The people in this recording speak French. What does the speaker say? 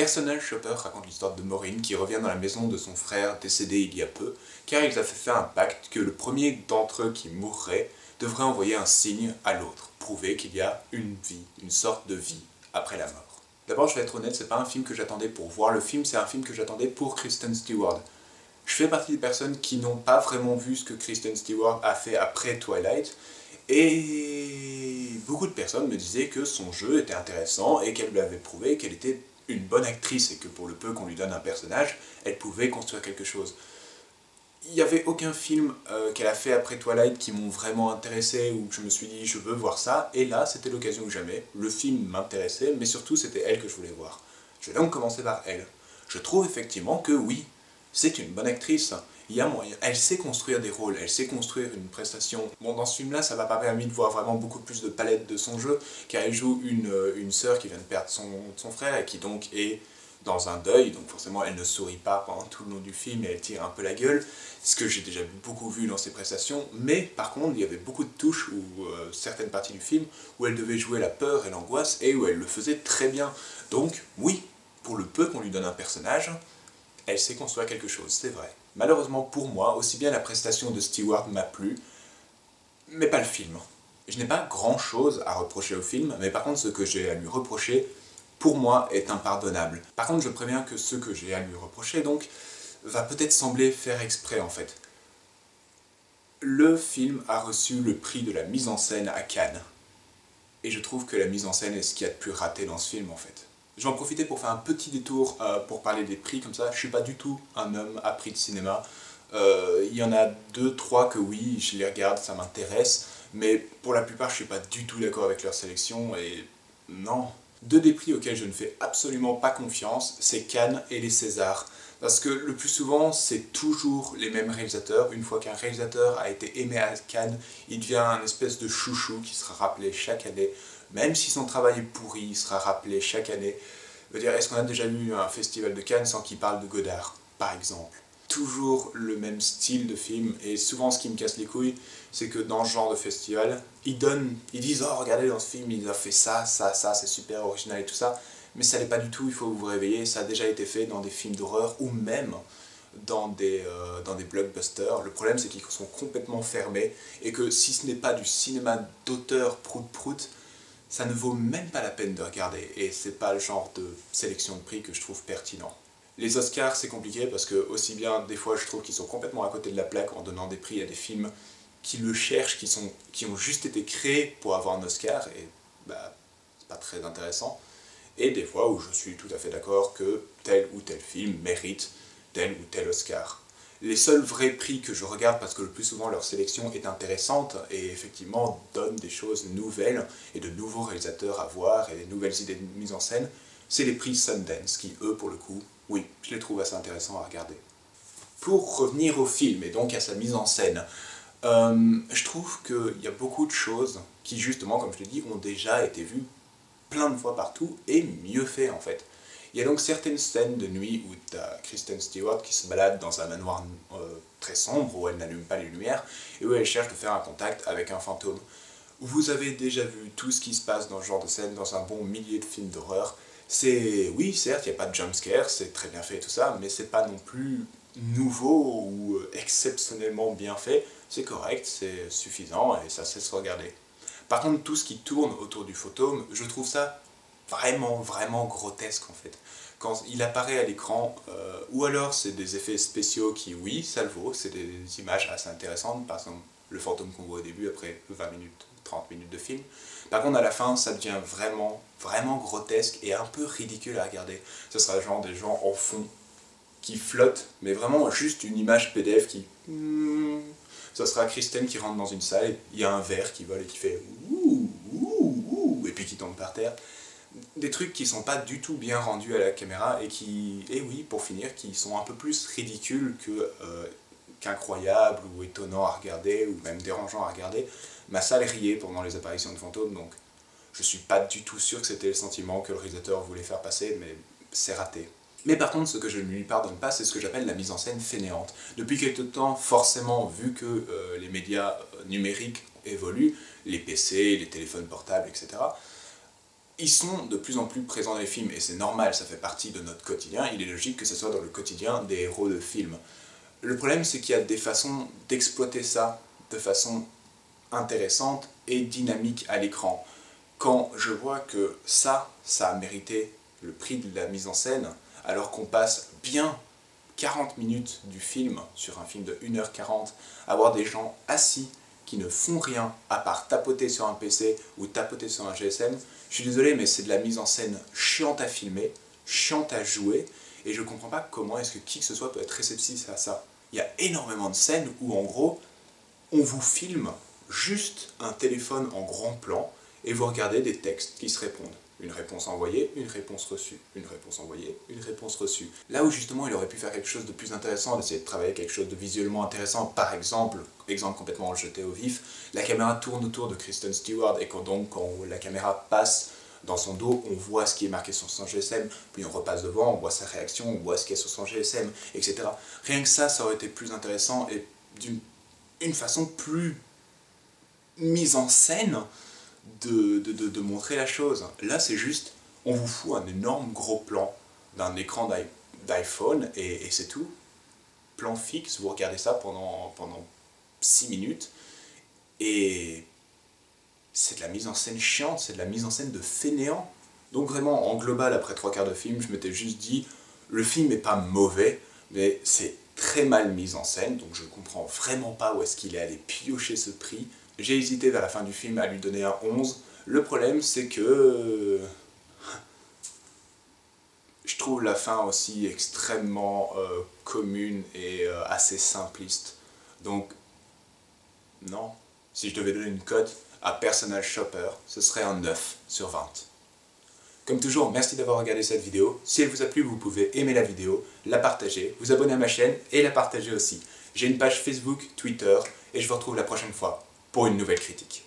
personnage Chopper raconte l'histoire de Maureen qui revient dans la maison de son frère décédé il y a peu, car ils avaient fait un pacte que le premier d'entre eux qui mourrait devrait envoyer un signe à l'autre, prouver qu'il y a une vie, une sorte de vie après la mort. D'abord, je vais être honnête, c'est pas un film que j'attendais pour voir le film, c'est un film que j'attendais pour Kristen Stewart. Je fais partie des personnes qui n'ont pas vraiment vu ce que Kristen Stewart a fait après Twilight, et beaucoup de personnes me disaient que son jeu était intéressant et qu'elle lui avait prouvé qu'elle était une bonne actrice et que pour le peu qu'on lui donne un personnage, elle pouvait construire quelque chose. Il n'y avait aucun film qu'elle a fait après Twilight qui m'ont vraiment intéressé, où je me suis dit je veux voir ça, et là c'était l'occasion ou jamais. Le film m'intéressait, mais surtout c'était elle que je voulais voir. Je vais donc commencer par elle. Je trouve effectivement que oui, c'est une bonne actrice. Il y a moyen. Elle sait construire des rôles, elle sait construire une prestation. Bon, dans ce film-là, ça m'a pas permis de voir vraiment beaucoup plus de palette de son jeu, car elle joue une sœur qui vient de perdre son frère et qui donc est dans un deuil, donc forcément elle ne sourit pas pendant tout le long du film et elle tire un peu la gueule, ce que j'ai déjà beaucoup vu dans ses prestations, mais par contre il y avait beaucoup de touches, ou certaines parties du film, où elle devait jouer la peur et l'angoisse, et où elle le faisait très bien. Donc oui, pour le peu qu'on lui donne un personnage, elle sait construire quelque chose, c'est vrai. Malheureusement pour moi, aussi bien la prestation de Stewart m'a plu, mais pas le film. Je n'ai pas grand chose à reprocher au film, mais par contre ce que j'ai à lui reprocher, pour moi, est impardonnable. Par contre, je préviens que ce que j'ai à lui reprocher, donc, va peut-être sembler faire exprès, en fait. Le film a reçu le prix de la mise en scène à Cannes. Et je trouve que la mise en scène est ce qu'il y a de plus raté dans ce film, en fait. Je vais en profiter pour faire un petit détour pour parler des prix, comme ça. Je suis pas du tout un homme à prix de cinéma. Il y en a 2, 3 que oui, je les regarde, ça m'intéresse. Mais pour la plupart, je suis pas du tout d'accord avec leur sélection, et non. 2 des prix auxquels je ne fais absolument pas confiance, c'est Cannes et les Césars. Parce que le plus souvent, c'est toujours les mêmes réalisateurs. Une fois qu'un réalisateur a été aimé à Cannes, il devient un espèce de chouchou qui sera rappelé chaque année. Même si son travail est pourri, il sera rappelé chaque année. Je veux dire, est-ce qu'on a déjà vu un festival de Cannes sans qu'il parle de Godard, par exemple? Toujours le même style de film, et souvent ce qui me casse les couilles, c'est que dans ce genre de festival, ils disent « Oh, regardez, dans ce film, il a fait ça, ça, ça, c'est super original et tout ça », mais ça l'est pas du tout, il faut vous réveiller, ça a déjà été fait dans des films d'horreur, ou même dans des blockbusters. Le problème, c'est qu'ils sont complètement fermés, et que si ce n'est pas du cinéma d'auteur prout-prout, ça ne vaut même pas la peine de regarder, et c'est pas le genre de sélection de prix que je trouve pertinent. Les Oscars, c'est compliqué parce que, aussi bien, des fois, je trouve qu'ils sont complètement à côté de la plaque en donnant des prix à des films qui le cherchent, qui ont juste été créés pour avoir un Oscar, et bah, c'est pas très intéressant. Et des fois où je suis tout à fait d'accord que tel ou tel film mérite tel ou tel Oscar. Les seuls vrais prix que je regarde, parce que le plus souvent leur sélection est intéressante et effectivement donne des choses nouvelles et de nouveaux réalisateurs à voir et des nouvelles idées de mise en scène, c'est les prix Sundance qui, eux, pour le coup, oui, je les trouve assez intéressants à regarder. Pour revenir au film et donc à sa mise en scène, je trouve qu'il y a beaucoup de choses qui, justement, comme je l'ai dit, ont déjà été vues plein de fois partout et mieux fait en fait. Il y a donc certaines scènes de nuit où tu as Kristen Stewart qui se balade dans un manoir très sombre où elle n'allume pas les lumières et où elle cherche de faire un contact avec un fantôme. Vous avez déjà vu tout ce qui se passe dans ce genre de scène dans un bon millier de films d'horreur. C'est, oui, certes, il n'y a pas de jumpscare, c'est très bien fait et tout ça, mais c'est pas non plus nouveau ou exceptionnellement bien fait. C'est correct, c'est suffisant et ça sait se regarder. Par contre, tout ce qui tourne autour du fantôme, je trouve ça vraiment grotesque en fait. Quand il apparaît à l'écran, ou alors c'est des effets spéciaux qui, oui, ça le vaut, c'est des images assez intéressantes, par exemple le fantôme qu'on voit au début après 20 minutes, 30 minutes de film. Par contre, à la fin, ça devient vraiment grotesque et un peu ridicule à regarder. Ce sera genre des gens en fond qui flottent, mais vraiment juste une image PDF qui... Ça sera Kristen qui rentre dans une salle, il y a un verre qui vole et qui fait ouh, ouh, ouh, et puis qui tombe par terre. Des trucs qui sont pas du tout bien rendus à la caméra et qui, et oui, pour finir, qui sont un peu plus ridicules qu'incroyables ou étonnants à regarder ou même dérangeants à regarder. Ma salle riait pendant les apparitions de fantômes, donc je suis pas du tout sûr que c'était le sentiment que le réalisateur voulait faire passer, mais c'est raté. Mais par contre, ce que je ne lui pardonne pas, c'est ce que j'appelle la mise en scène fainéante. Depuis quelque temps, forcément, vu que les médias numériques évoluent, les PC, les téléphones portables, etc., ils sont de plus en plus présents dans les films, et c'est normal, ça fait partie de notre quotidien, il est logique que ce soit dans le quotidien des héros de films. Le problème, c'est qu'il y a des façons d'exploiter ça de façon intéressante et dynamique à l'écran. Quand je vois que ça a mérité le prix de la mise en scène, alors qu'on passe bien 40 minutes du film, sur un film de 1h40, à voir des gens assis qui ne font rien à part tapoter sur un PC ou tapoter sur un GSM, je suis désolé, mais c'est de la mise en scène chiante à filmer, chiante à jouer, et je comprends pas comment est-ce que qui que ce soit peut être réceptif à ça. Il y a énormément de scènes où, en gros, on vous filme juste un téléphone en grand plan, et vous regardez des textes qui se répondent. Une réponse envoyée, une réponse reçue. Une réponse envoyée, une réponse reçue. Là où justement il aurait pu faire quelque chose de plus intéressant, d'essayer de travailler quelque chose de visuellement intéressant, par exemple, exemple complètement jeté au vif, la caméra tourne autour de Kristen Stewart et quand la caméra passe dans son dos, on voit ce qui est marqué sur son GSM, puis on repasse devant, on voit sa réaction, on voit ce qu'il y a sur son GSM, etc. Rien que ça aurait été plus intéressant et d'une façon plus mise en scène de montrer la chose. Là, c'est juste, on vous fout un énorme gros plan d'un écran d'iPhone et c'est tout. Plan fixe, vous regardez ça pendant 6 minutes et c'est de la mise en scène chiante, c'est de la mise en scène de fainéant. Donc vraiment, en global, après 3 quarts de film, je m'étais juste dit, le film n'est pas mauvais, mais c'est très mal mis en scène, donc je ne comprends vraiment pas où est-ce qu'il est allé piocher ce prix. J'ai hésité vers la fin du film à lui donner un 11. Le problème, c'est que je trouve la fin aussi extrêmement commune et assez simpliste. Donc, non. Si je devais donner une cote à Personal Shopper, ce serait un 9 sur 20. Comme toujours, merci d'avoir regardé cette vidéo. Si elle vous a plu, vous pouvez aimer la vidéo, la partager, vous abonner à ma chaîne et la partager aussi. J'ai une page Facebook, Twitter, et je vous retrouve la prochaine fois pour une nouvelle critique.